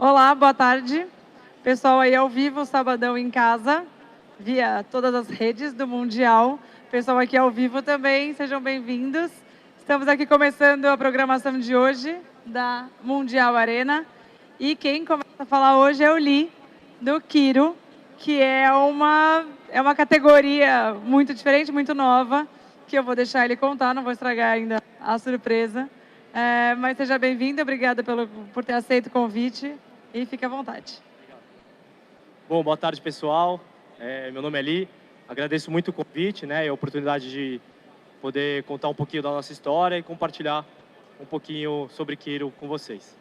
Olá, boa tarde. Pessoal aí ao vivo, sabadão em casa, via todas as redes do Mundial. Pessoal aqui ao vivo também, sejam bem-vindos. Estamos aqui começando a programação de hoje da Mundial Arena. E quem começa a falar hoje é o Lee, do Kiro, que é uma categoria muito diferente, muito nova, que eu vou deixar ele contar, não vou estragar ainda a surpresa. Mas seja bem-vindo, obrigada por ter aceito o convite e fique à vontade. Bom, boa tarde, pessoal. Meu nome é Lee, agradeço muito o convite, né, e a oportunidade de poder contar um pouquinho da nossa história e compartilhar um pouquinho sobre Kiro com vocês.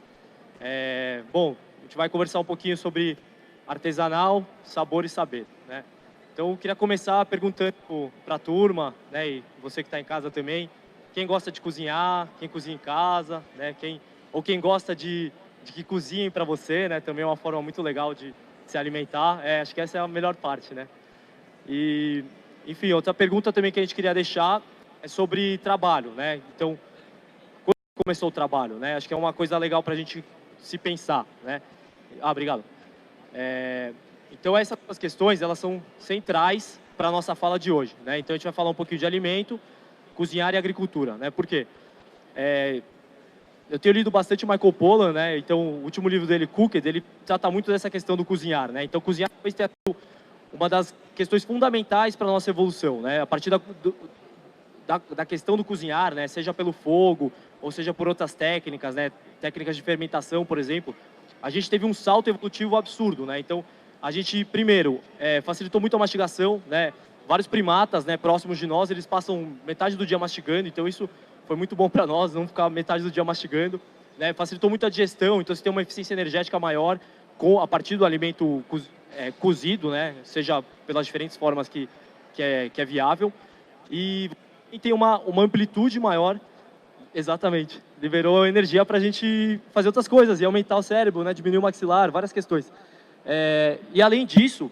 Bom, a gente vai conversar um pouquinho sobre artesanal, sabor e saber, né? Então, eu queria começar perguntando para a turma, né, e você que está em casa também, quem gosta de cozinhar, quem cozinha em casa, né, quem gosta de que cozinhem para você, né, também é uma forma muito legal de se alimentar. Acho que essa é a melhor parte, né? E, enfim, outra pergunta também que a gente queria deixar é sobre trabalho, né? Então, quando começou o trabalho, né? Acho que é uma coisa legal para a gente se pensar, né? Obrigado. Então, essas duas questões, elas são centrais para a nossa fala de hoje, né? Então, a gente vai falar um pouquinho de alimento, cozinhar e agricultura, né? Por quê? Eu tenho lido bastante Michael Pollan, né? Então, o último livro dele, Cooked, ele trata muito dessa questão do cozinhar, né? Então, cozinhar talvez tenha sido uma das questões fundamentais para a nossa evolução, né? A partir da questão do cozinhar, né? Seja pelo fogo, ou seja por outras técnicas, né? Técnicas de fermentação, por exemplo, a gente teve um salto evolutivo absurdo, né? Então, a gente, primeiro, facilitou muito a mastigação, né? Vários primatas, né, próximos de nós, eles passam metade do dia mastigando, então isso foi muito bom para nós, não ficar metade do dia mastigando, né? Facilitou muito a digestão, então você tem uma eficiência energética maior a partir do alimento cozido, né? Seja pelas diferentes formas que é viável. E tem uma amplitude maior, exatamente, liberou energia para a gente fazer outras coisas e aumentar o cérebro, né? Diminuir o maxilar, várias questões. E além disso,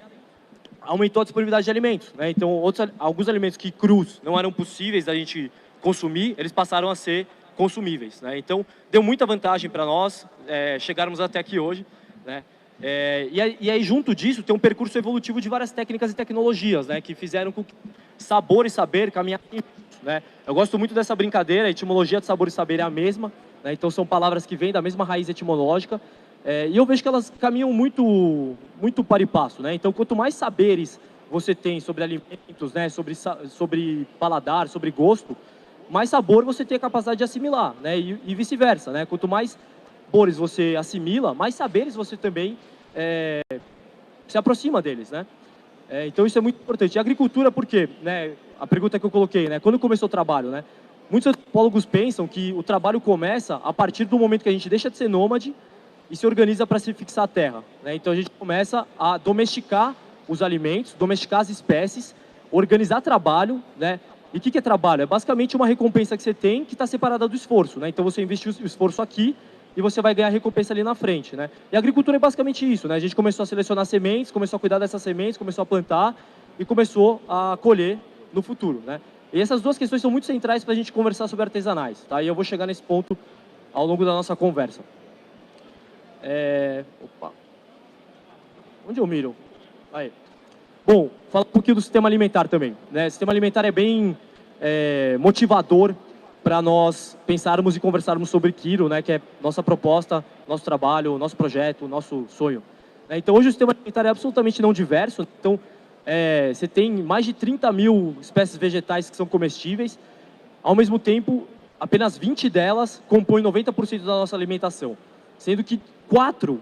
aumentou a disponibilidade de alimentos, né? Então, alguns alimentos que crus não eram possíveis da gente consumir, eles passaram a ser consumíveis, né? Então, deu muita vantagem para nós chegarmos até aqui hoje, né? E aí, junto disso, tem um percurso evolutivo de várias técnicas e tecnologias, né? Que fizeram com que sabor e saber caminhassem, né? Eu gosto muito dessa brincadeira, a etimologia de sabor e saber é a mesma, né? Então, são palavras que vêm da mesma raiz etimológica, e eu vejo que elas caminham muito para e passo, né? Então, quanto mais saberes você tem sobre alimentos, né? Sobre paladar, sobre gosto, mais sabor você tem a capacidade de assimilar, né? E vice-versa, né? Quanto mais sabores você assimila, mais saberes você também se aproxima deles, né? Então, isso é muito importante. E a agricultura, por quê? Né? A pergunta que eu coloquei, né? Quando começou o trabalho, né? Muitos antropólogos pensam que o trabalho começa a partir do momento que a gente deixa de ser nômade e se organiza para se fixar a terra, né? Então, a gente começa a domesticar os alimentos, domesticar as espécies, organizar trabalho, né? E o que é trabalho? É basicamente uma recompensa que você tem que está separada do esforço, né? Então, você investe o esforço aqui e você vai ganhar a recompensa ali na frente, né? E a agricultura é basicamente isso, né? A gente começou a selecionar sementes, começou a cuidar dessas sementes, começou a plantar e começou a colher no futuro, né? E essas duas questões são muito centrais para a gente conversar sobre artesanais, tá? E eu vou chegar nesse ponto ao longo da nossa conversa. Opa. Onde eu miro? Aí. Bom, falar um pouquinho do sistema alimentar também, né? O sistema alimentar é bem motivador para nós pensarmos e conversarmos sobre Kiro, né? Que é nossa proposta, nosso trabalho, nosso projeto, nosso sonho. Então, hoje o sistema alimentar é absolutamente não diverso. Então, você tem mais de 30 mil espécies vegetais que são comestíveis. Ao mesmo tempo, apenas 20 delas compõem 90% da nossa alimentação, sendo que 4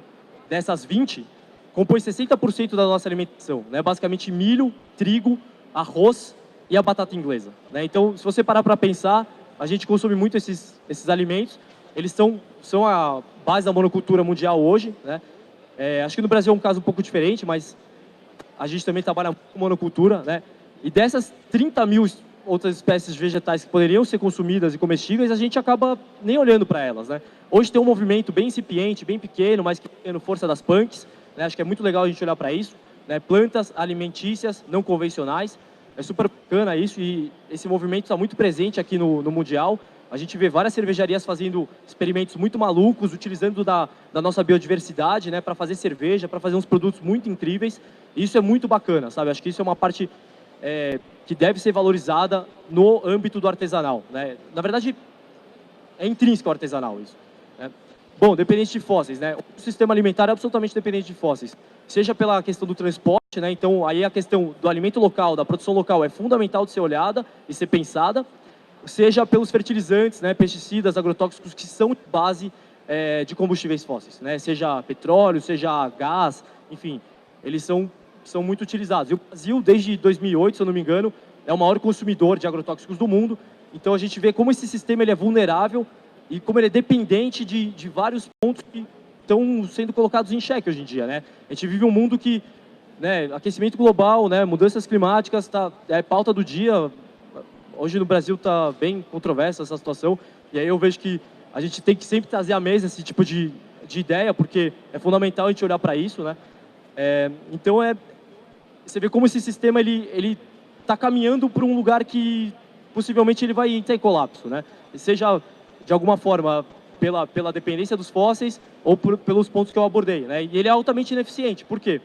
dessas 20 compõem 60% da nossa alimentação, né? Basicamente milho, trigo, arroz e a batata inglesa, né? Então, se você parar para pensar, a gente consome muito esses alimentos, eles são a base da monocultura mundial hoje, né? Acho que no Brasil é um caso um pouco diferente, mas a gente também trabalha muito com monocultura, né? E dessas 30 mil outras espécies vegetais que poderiam ser consumidas e comestíveis, a gente acaba nem olhando para elas, né? Hoje tem um movimento bem incipiente, bem pequeno, mas que tem força das punks, né? Acho que é muito legal a gente olhar para isso, né? Plantas alimentícias não convencionais, é super bacana isso, e esse movimento está muito presente aqui no Mundial. A gente vê várias cervejarias fazendo experimentos muito malucos, utilizando da nossa biodiversidade, né, para fazer cerveja, para fazer uns produtos muito incríveis. E isso é muito bacana, sabe? Acho que isso é uma parte que deve ser valorizada no âmbito do artesanal, né? Na verdade, é intrínseco ao artesanal isso, né? Bom, dependente de fósseis, né? O sistema alimentar é absolutamente dependente de fósseis, seja pela questão do transporte, né? Então, aí a questão do alimento local, da produção local é fundamental de ser olhada e ser pensada, seja pelos fertilizantes, né, pesticidas, agrotóxicos que são base de combustíveis fósseis, né? Seja petróleo, seja gás, enfim, eles são muito utilizados. E o Brasil, desde 2008, se eu não me engano, é o maior consumidor de agrotóxicos do mundo. Então a gente vê como esse sistema ele é vulnerável e como ele é dependente de vários pontos que estão sendo colocados em xeque hoje em dia, né? A gente vive um mundo que, né, aquecimento global, né, mudanças climáticas, é pauta do dia. Hoje no Brasil está bem controversa essa situação, e aí eu vejo que a gente tem que sempre trazer à mesa esse tipo de ideia, porque é fundamental a gente olhar para isso, né? Então, você vê como esse sistema ele está caminhando para um lugar que possivelmente ele vai entrar em colapso, né? Seja de alguma forma pela dependência dos fósseis ou pelos pontos que eu abordei, né? E ele é altamente ineficiente. Por quê?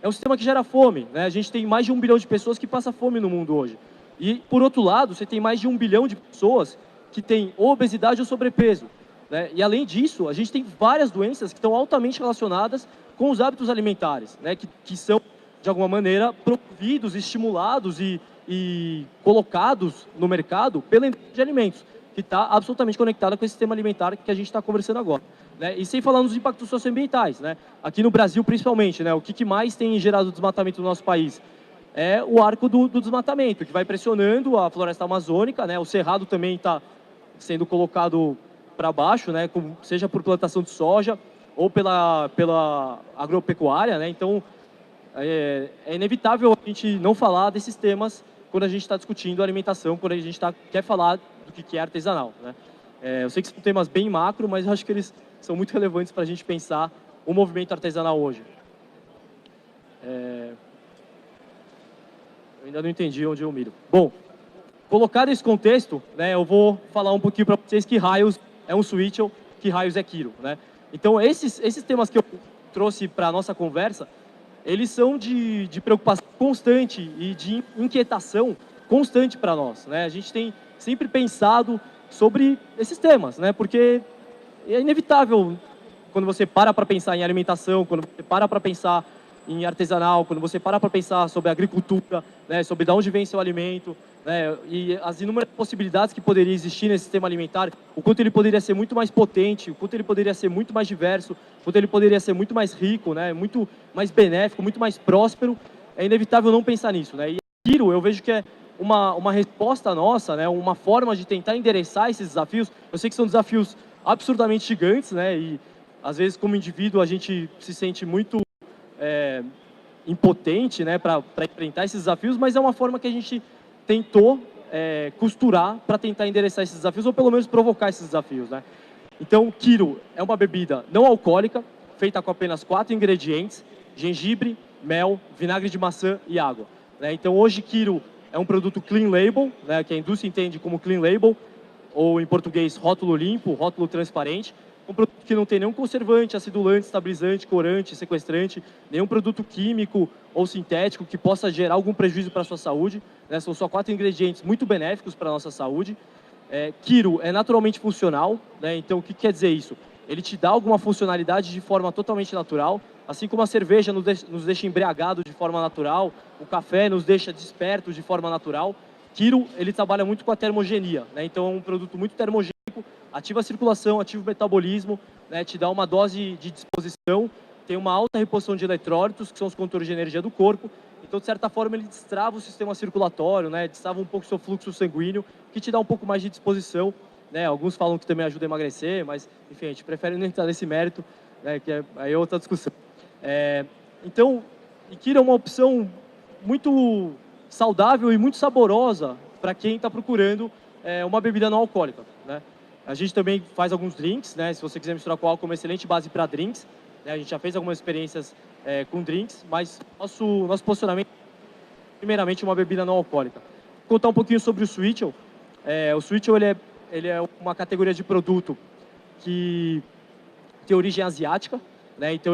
É um sistema que gera fome, né? A gente tem mais de 1 bilhão de pessoas que passam fome no mundo hoje. E, por outro lado, você tem mais de 1 bilhão de pessoas que têm obesidade ou sobrepeso, né? E, além disso, a gente tem várias doenças que estão altamente relacionadas com os hábitos alimentares, né? Que são, de alguma maneira, promovidos, estimulados e colocados no mercado pela indústria de alimentos, que está absolutamente conectada com esse sistema alimentar que a gente está conversando agora, né? E sem falar nos impactos socioambientais, né? Aqui no Brasil, principalmente, né? O que mais tem gerado desmatamento no nosso país? É o arco do desmatamento, que vai pressionando a floresta amazônica, né? O cerrado também está sendo colocado para baixo, né? Seja por plantação de soja ou pela agropecuária, né? Então, é inevitável a gente não falar desses temas quando a gente está discutindo alimentação, quando a gente quer falar do que é artesanal, né? Eu sei que são temas bem macro, mas eu acho que eles são muito relevantes para a gente pensar o movimento artesanal hoje. Eu ainda não entendi onde eu miro. Bom, colocado esse contexto, né, eu vou falar um pouquinho para vocês que raios é um Switchel, que raios é Kiro, né? Então, esses temas que eu trouxe para a nossa conversa, eles são de preocupação constante e de inquietação constante para nós, né? A gente tem sempre pensado sobre esses temas, né? Porque é inevitável quando você para pensar em alimentação, quando você para pensar em artesanal, quando você para pensar sobre agricultura, né, sobre de onde vem seu alimento, né, e as inúmeras possibilidades que poderiam existir nesse sistema alimentar, o quanto ele poderia ser muito mais potente, o quanto ele poderia ser muito mais diverso, o quanto ele poderia ser muito mais rico, né, muito mais benéfico, muito mais próspero, é inevitável não pensar nisso, né? E Kiro, eu vejo que é uma resposta nossa, né, uma forma de tentar endereçar esses desafios. Eu sei que são desafios absurdamente gigantes, né, e às vezes como indivíduo a gente se sente muito impotente, né, para enfrentar esses desafios, mas é uma forma que a gente tentou costurar para tentar endereçar esses desafios, ou pelo menos provocar esses desafios, né? Então, Kiro é uma bebida não alcoólica, feita com apenas 4 ingredientes: gengibre, mel, vinagre de maçã e água, né? Então, hoje, Kiro é um produto clean label, né, que a indústria entende como clean label, ou em português, rótulo limpo, rótulo transparente. Um produto que não tem nenhum conservante, acidulante, estabilizante, corante, sequestrante, nenhum produto químico ou sintético que possa gerar algum prejuízo para a sua saúde, né? São só 4 ingredientes muito benéficos para a nossa saúde. Kiro é naturalmente funcional, né? Então, o que quer dizer isso? Ele te dá alguma funcionalidade de forma totalmente natural, assim como a cerveja nos deixa embriagado de forma natural, o café nos deixa despertos de forma natural. Kiro, ele trabalha muito com a termogenia, né? Então, é um produto muito termogênico, ativa a circulação, ativa o metabolismo, né, te dá uma dose de disposição, tem uma alta reposição de eletrólitos, que são os condutores de energia do corpo. Então, de certa forma, ele destrava o sistema circulatório, né, destrava um pouco o seu fluxo sanguíneo, que te dá um pouco mais de disposição, né? Alguns falam que também ajuda a emagrecer, mas, enfim, a gente prefere não entrar nesse mérito, né, que aí é outra discussão. Então, Kiro é uma opção muito saudável e muito saborosa para quem está procurando uma bebida não alcoólica, né? A gente também faz alguns drinks, né? Se você quiser misturar com álcool, é uma excelente base para drinks, né? A gente já fez algumas experiências com drinks, mas nosso posicionamento primeiramente uma bebida não alcoólica. Vou contar um pouquinho sobre o Switchel. O Switchel ele ele é uma categoria de produto que tem origem asiática, né? Então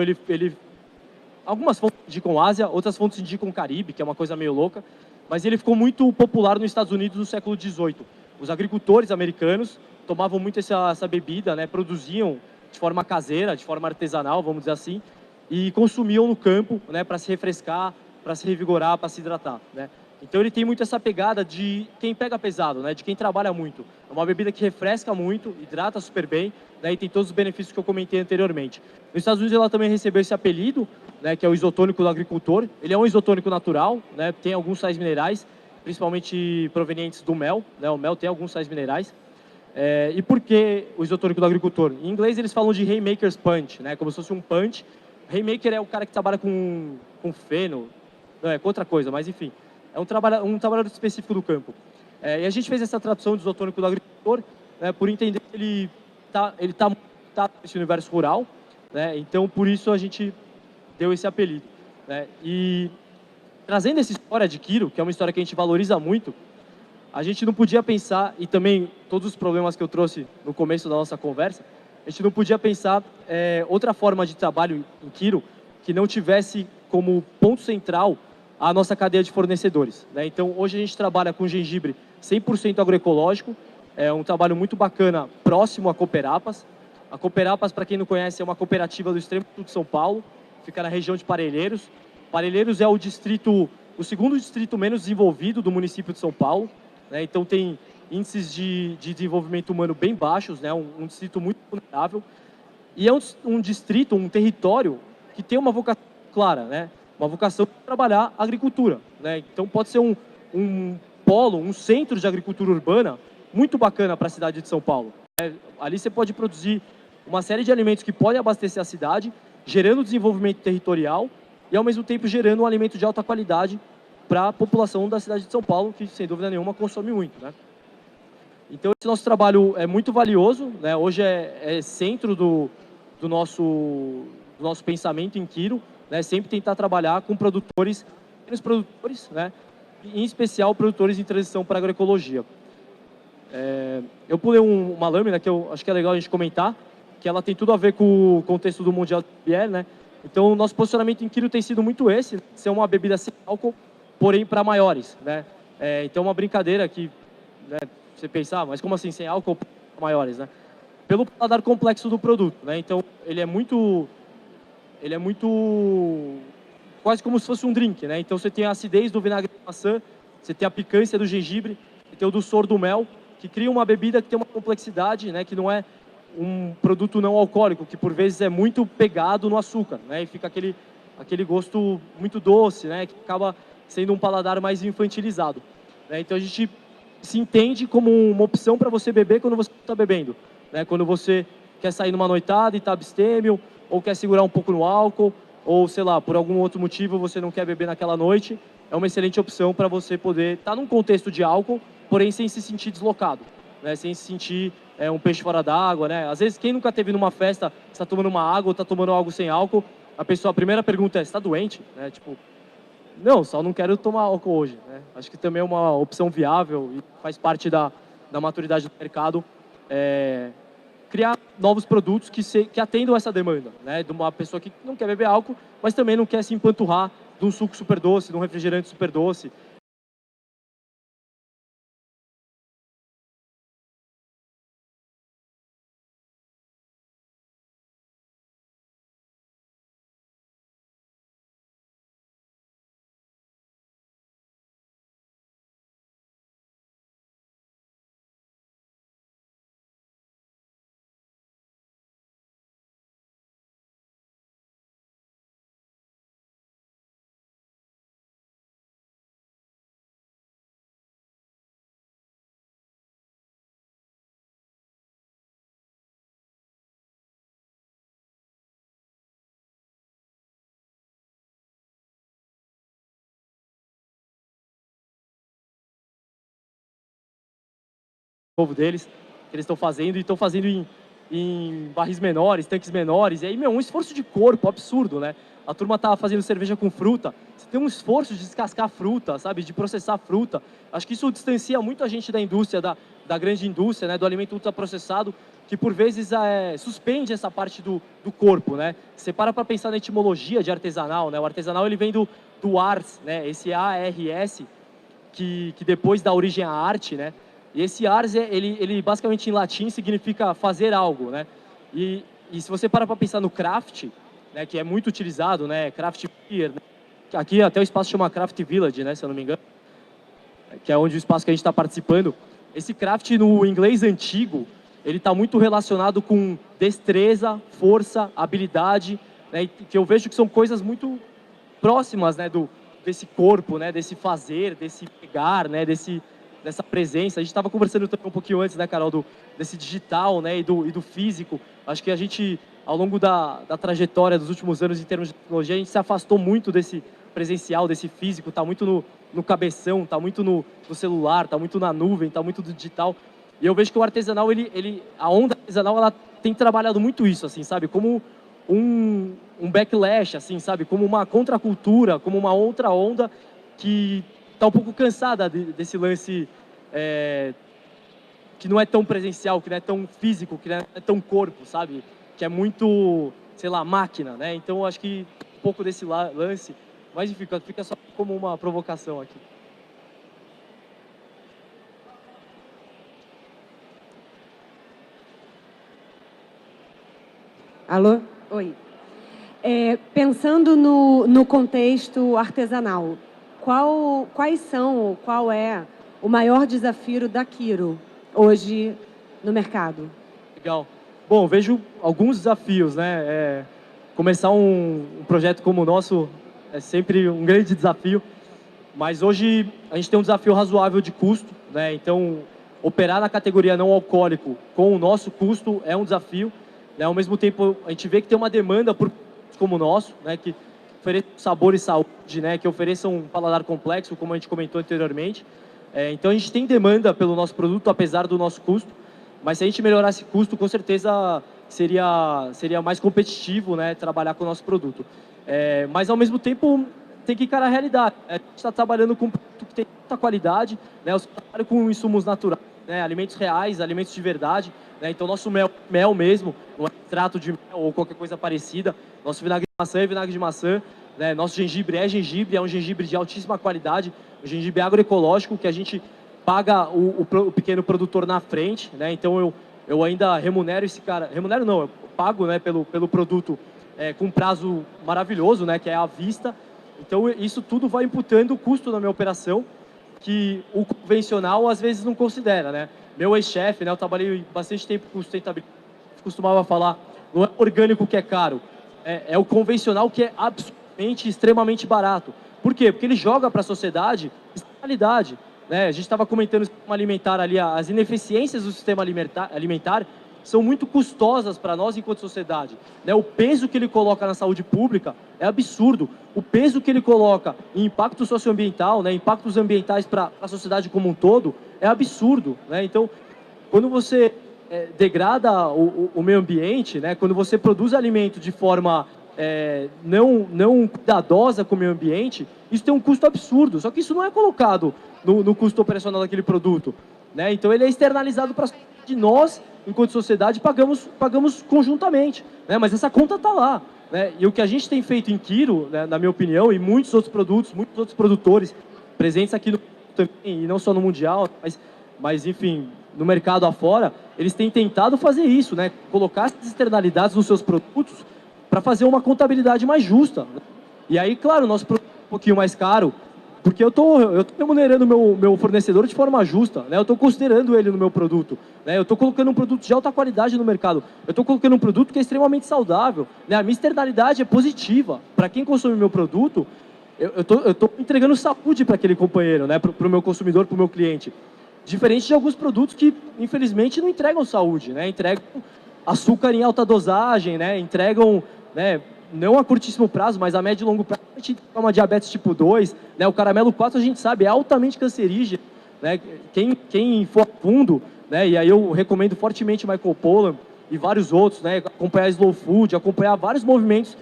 algumas fontes indicam Ásia, outras fontes indicam Caribe, que é uma coisa meio louca, mas ele ficou muito popular nos Estados Unidos no século XVIII. Os agricultores americanos tomavam muito essa bebida, né? Produziam de forma caseira, de forma artesanal, vamos dizer assim, e consumiam no campo, né? Para se refrescar, para se revigorar, para se hidratar, né? Então ele tem muito essa pegada de quem pega pesado, né? De quem trabalha muito. É uma bebida que refresca muito, hidrata super bem, né? E tem todos os benefícios que eu comentei anteriormente. Nos Estados Unidos ela também recebeu esse apelido, né? Que é o isotônico do agricultor. Ele é um isotônico natural, né? Tem alguns sais minerais, principalmente provenientes do mel, né? O mel tem alguns sais minerais. E por que o isotônico do agricultor? Em inglês eles falam de Haymaker's Punch, né? Como se fosse um punch. Haymaker é o cara que trabalha com feno, não, com outra coisa, mas enfim. É um trabalhador específico do campo. E a gente fez essa tradução de isotônico do agricultor, né, por entender que ele tá nesse universo rural, né, então por isso a gente deu esse apelido, né. E trazendo essa história de Quiro, que é uma história que a gente valoriza muito, a gente não podia pensar, e também todos os problemas que eu trouxe no começo da nossa conversa, a gente não podia pensar outra forma de trabalho em Quiro que não tivesse como ponto central a nossa cadeia de fornecedores, né? Então, hoje a gente trabalha com gengibre 100% agroecológico, é um trabalho muito bacana, próximo à Cooperapas. A Cooperapas, para quem não conhece, é uma cooperativa do extremo sul de São Paulo, fica na região de Parelheiros. Parelheiros é o segundo distrito menos desenvolvido do município de São Paulo, né? Então tem índices de desenvolvimento humano bem baixos, né? Um distrito muito vulnerável. E é um distrito, um território que tem uma vocação clara, né? Uma vocação de trabalhar a agricultura, né? Então pode ser um polo, um centro de agricultura urbana muito bacana para a cidade de São Paulo. Ali você pode produzir uma série de alimentos que podem abastecer a cidade, gerando desenvolvimento territorial e ao mesmo tempo gerando um alimento de alta qualidade para a população da cidade de São Paulo, que sem dúvida nenhuma consome muito, né? Então esse nosso trabalho é muito valioso, né? Hoje é centro do nosso pensamento em Quiro, né? Sempre tentar trabalhar com pequenos produtores, né? Em especial produtores em transição para a agroecologia. Eu pulei uma lâmina que eu acho que é legal a gente comentar, que ela tem tudo a ver com o contexto do Mundial de Biel, né? Então o nosso posicionamento em Quiro tem sido muito esse, ser uma bebida sem álcool, porém para maiores, né? Então uma brincadeira que, né, você pensar, mas como assim sem álcool para maiores, né? Pelo paladar complexo do produto, né? Então ele é muito quase como se fosse um drink, né? Então você tem a acidez do vinagre de maçã, você tem a picância do gengibre, você tem o doçor do mel, que cria uma bebida que tem uma complexidade, né? Que não é um produto não alcoólico, que por vezes é muito pegado no açúcar, né? E fica aquele gosto muito doce, né? Que acaba sendo um paladar mais infantilizado, né? Então a gente se entende como uma opção para você beber quando você está bebendo, né? Quando você quer sair numa noitada e está abstêmio, ou quer segurar um pouco no álcool, ou, sei lá, por algum outro motivo você não quer beber naquela noite, é uma excelente opção para você poder estar num contexto de álcool, porém sem se sentir deslocado, né? Sem se sentir um peixe fora d'água, né? Às vezes, quem nunca teve numa festa, está tomando uma água ou está tomando algo sem álcool, a primeira pergunta é, você está doente? Né? Tipo, não, só não quero tomar álcool hoje, né? Acho que também é uma opção viável e faz parte da maturidade do mercado, criar novos produtos que atendam essa demanda, né? De uma pessoa que não quer beber álcool, mas também não quer se empanturrar de um suco super doce, de um refrigerante super doce. Novo deles, que eles estão fazendo, e estão fazendo em barris menores, tanques menores, e aí, um esforço de corpo absurdo, né? A turma tá fazendo cerveja com fruta, você tem um esforço de descascar fruta, sabe? De processar fruta. Acho que isso distancia muito a gente da indústria, da grande indústria, né, do alimento ultraprocessado, que por vezes suspende essa parte do corpo, né? Você para pensar na etimologia de artesanal, né? O artesanal ele vem do ars, né? Esse A-R-S, que depois dá origem à arte, né? E esse ars, ele basicamente em latim significa fazer algo, né? E se você para pensar no craft, né, que é muito utilizado, né? Craft beer, né? Aqui até o espaço chama Craft Village, né? Se eu não me engano, que é onde o espaço que a gente está participando. Esse craft no inglês antigo, ele está muito relacionado com destreza, força, habilidade, né? Que eu vejo que são coisas muito próximas, né? Desse corpo, né? Desse fazer, desse pegar, né? Dessa presença. A gente estava conversando também um pouquinho antes, né, Carol, desse digital, né? E do físico. Acho que a gente, ao longo da trajetória dos últimos anos em termos de tecnologia, a gente se afastou muito desse presencial, desse físico, está muito no cabeção, está muito no celular, está muito na nuvem, está muito do digital. E eu vejo que o artesanal, a onda artesanal, ela tem trabalhado muito isso, assim, sabe? Como um backlash, assim, sabe? Como uma contracultura, como uma outra onda que está um pouco cansada desse lance que não é tão presencial, que não é tão físico, que não é tão corpo, sabe? Que é muito, sei lá, máquina, né? Então, eu acho que um pouco desse lance, mas enfim, fica só como uma provocação aqui. Alô? Oi. Pensando no contexto artesanal, qual é o maior desafio da Quiro hoje no mercado? Legal. Bom, vejo alguns desafios, né? Começar um projeto como o nosso é sempre um grande desafio, mas hoje a gente tem um desafio razoável de custo, né? Então, operar na categoria não alcoólico com o nosso custo é um desafio, né? Ao mesmo tempo, a gente vê que tem uma demanda por como o nosso, né? Que ofereçam sabor e saúde, né? Que ofereçam um paladar complexo, como a gente comentou anteriormente. Então, a gente tem demanda pelo nosso produto, apesar do nosso custo, mas se a gente melhorar esse custo, com certeza seria mais competitivo, né? Trabalhar com o nosso produto. Mas, ao mesmo tempo, tem que encarar a realidade. A gente está trabalhando com um produto que tem muita qualidade, né? Eu trabalho com insumos naturais, né? Alimentos reais, alimentos de verdade, né? Então, nosso mel mesmo, não é extrato de mel ou qualquer coisa parecida. Nosso vinagre de maçã é vinagre de maçã, né? Nosso gengibre, é um gengibre de altíssima qualidade, um gengibre agroecológico, que a gente paga o pequeno produtor na frente, né? Então, eu ainda remunero esse cara. Remunero não, eu pago, né, pelo produto com um prazo maravilhoso, né, que é à vista. Então, isso tudo vai imputando o custo na minha operação, que o convencional às vezes não considera, né? Meu ex-chefe, né, eu trabalhei bastante tempo com sustentabilidade, costumava falar, não é orgânico que é caro, é o convencional que é absolutamente, extremamente barato. Por quê? Porque ele joga para a sociedade qualidade, né? A gente estava comentando o sistema alimentar ali, as ineficiências do sistema alimentar são muito custosas para nós enquanto sociedade, né? O peso que ele coloca na saúde pública é absurdo. O peso que ele coloca em impacto socioambiental, né? Impactos ambientais para a sociedade como um todo é absurdo, né? Então, quando você degrada o meio ambiente, né? Quando você produz alimento de forma não cuidadosa com o meio ambiente, isso tem um custo absurdo. Só que isso não é colocado no custo operacional daquele produto, né? Então, ele é externalizado para nós, enquanto sociedade, pagamos conjuntamente, né? Mas essa conta está lá, né? E o que a gente tem feito em Quiro, né, na minha opinião, e muitos outros produtos, muitos outros produtores presentes aqui no também, e não só no Mundial, mas enfim, no mercado afora, eles têm tentado fazer isso, né? Colocar essas externalidades nos seus produtos para fazer uma contabilidade mais justa, né? E aí, claro, o nosso produto é um pouquinho mais caro, porque eu tô remunerando meu fornecedor de forma justa, né? Eu estou considerando ele no meu produto, né? Eu estou colocando um produto de alta qualidade no mercado. Eu estou colocando um produto que é extremamente saudável, né? A minha externalidade é positiva. Para quem consome meu produto, eu estou entregando saúde para aquele companheiro, né? Para o meu consumidor, para o meu cliente. Diferente de alguns produtos que, infelizmente, não entregam saúde, né? Entregam açúcar em alta dosagem, né? Entregam, né, não a curtíssimo prazo, mas a médio e longo prazo, a gente tem uma diabetes tipo 2, né? O caramelo 4, a gente sabe, é altamente cancerígeno, né? Quem for a fundo, né? E aí eu recomendo fortemente Michael Pollan e vários outros, né? Acompanhar Slow Food, acompanhar vários movimentos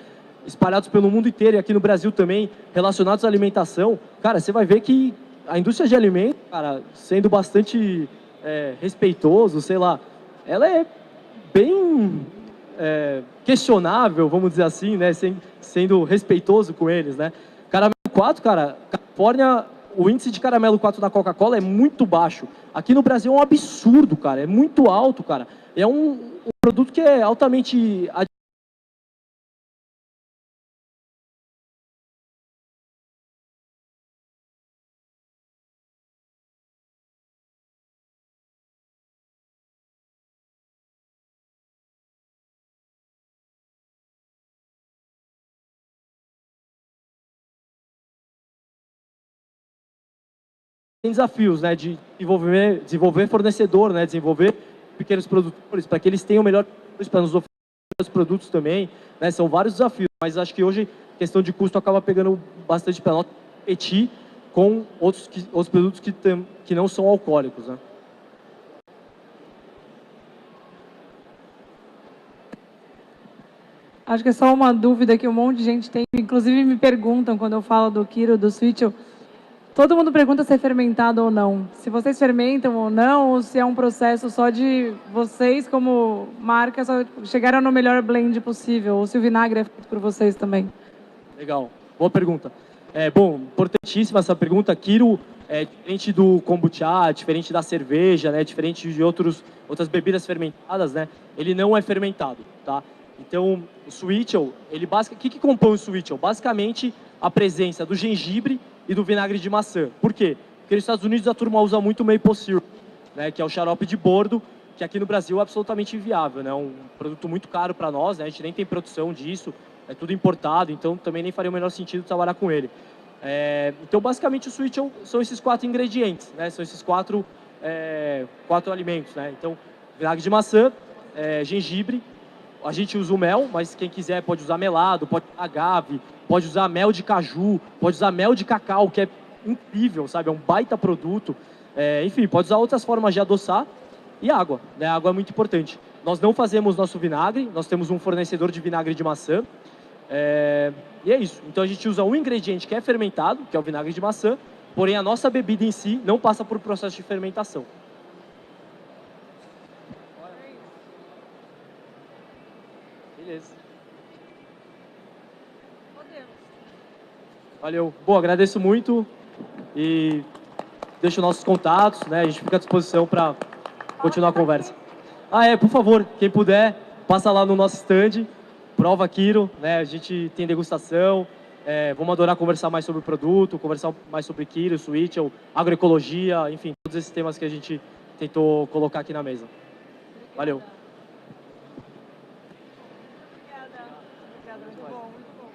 espalhados pelo mundo inteiro e aqui no Brasil também, relacionados à alimentação. Cara, você vai ver que a indústria de alimentos, cara, sendo bastante respeitoso, sei lá, ela é bem questionável, vamos dizer assim, né? Sendo respeitoso com eles, né? Caramelo 4, cara, Califórnia, o índice de caramelo 4 da Coca-Cola é muito baixo. Aqui no Brasil é um absurdo, cara, é muito alto, cara. É um produto que é altamente tem desafios, né, de desenvolver fornecedor, né, desenvolver pequenos produtores, para que eles tenham melhor para nos oferecer os produtos também, né, são vários desafios, mas acho que hoje a questão de custo acaba pegando bastante para nós competir com outros produtos que não são alcoólicos, né. Acho que é só uma dúvida que um monte de gente tem, inclusive me perguntam quando eu falo do Kiro, do Switchel. Todo mundo pergunta se é fermentado ou não. Se vocês fermentam ou não, ou se é um processo só de vocês, como marca, só chegaram no melhor blend possível, ou se o vinagre é feito por vocês também. Legal, boa pergunta. Bom, importantíssima essa pergunta. Kiro é diferente do kombucha, diferente da cerveja, né, diferente de outras bebidas fermentadas, né, ele não é fermentado, tá? Então, o Switchel, o que compõe o Switchel? Basicamente, a presença do gengibre e do vinagre de maçã. Por quê? Porque nos Estados Unidos a turma usa muito maple syrup, né, que é o xarope de bordo, que aqui no Brasil é absolutamente inviável, né, um produto muito caro para nós, né, a gente nem tem produção disso, é tudo importado, então também nem faria o menor sentido trabalhar com ele. Então, basicamente, o Switchel são esses 4 ingredientes, né, são esses quatro alimentos, né, então, vinagre de maçã, gengibre, a gente usa o mel, mas quem quiser pode usar melado, pode usar agave, pode usar mel de caju, pode usar mel de cacau, que é incrível, sabe? É um baita produto. Enfim, pode usar outras formas de adoçar. E água, né? A água é muito importante. Nós não fazemos nosso vinagre, nós temos um fornecedor de vinagre de maçã. E é isso. Então a gente usa um ingrediente que é fermentado, que é o vinagre de maçã, porém a nossa bebida em si não passa por processo de fermentação. Beleza. Valeu. Bom, agradeço muito e deixo nossos contatos, né? A gente fica à disposição para continuar a conversa. Por favor, quem puder, passa lá no nosso stand, prova Kiro, né? A gente tem degustação, vamos adorar conversar mais sobre o produto, conversar mais sobre Kiro, Switchel, agroecologia, enfim, todos esses temas que a gente tentou colocar aqui na mesa. Valeu. Obrigada. Obrigada, muito bom, muito bom.